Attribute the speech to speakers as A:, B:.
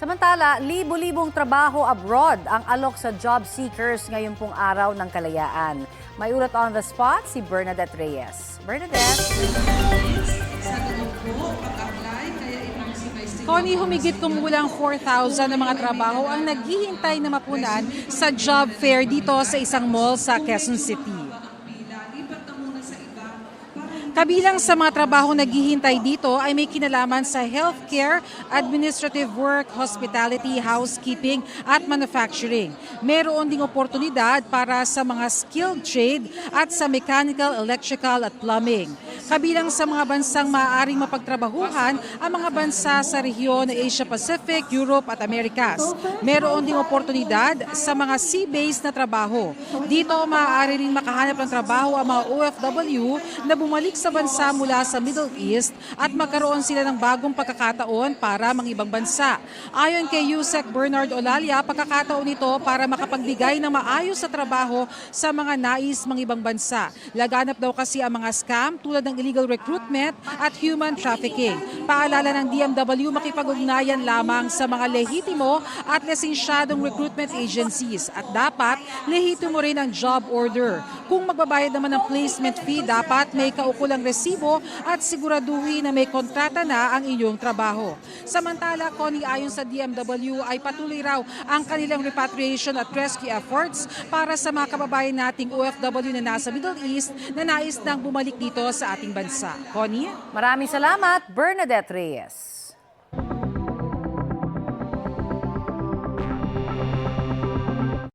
A: Samantala, libo-libong trabaho abroad ang alok sa job seekers ngayon pong araw ng kalayaan. May ulat on the spot si Bernadette Reyes. Bernadette?
B: Connie, humigit kumulang 4,000 na mga trabaho ang naghihintay na mapunan sa job fair dito sa isang mall sa Quezon City. Kabilang sa mga trabaho naghihintay dito ay may kinalaman sa healthcare, administrative work, hospitality, housekeeping at manufacturing. Meron ding oportunidad para sa mga skilled trade at sa mechanical, electrical at plumbing. Kabilang sa mga bansang maaaring mapagtrabahuhan ang mga bansa sa rehiyon ng Asia Pacific, Europe at Americas. Meron ding oportunidad sa mga sea-based na trabaho. Dito maaari rin makahanap ng trabaho ang mga OFW na bumalik sa bansa mula sa Middle East at magkaroon sila ng bagong pagkakataon para mga ibang bansa. Ayon kay Yusek Bernard Olalia, pagkakataon ito para makapagbigay ng maayos sa trabaho sa mga nais mga ibang bansa. Laganap daw kasi ang mga scam tulad ng illegal recruitment at human trafficking. Paalala ng DMW, makipag-ugnayan lamang sa mga lehitimo at lisensyadong recruitment agencies at dapat lehitimo rin ang job order. Kung magbabayad naman ng placement fee, dapat may kaukulang resibo at siguraduhin na may kontrata na ang inyong trabaho. Samantala, Connie, ayon sa DMW ay patuloy raw ang kanilang repatriation at rescue efforts para sa mga kababayan nating OFW na nasa Middle East na nais nang bumalik dito sa ating bansa. Connie?
A: Maraming salamat, Bernadette Reyes.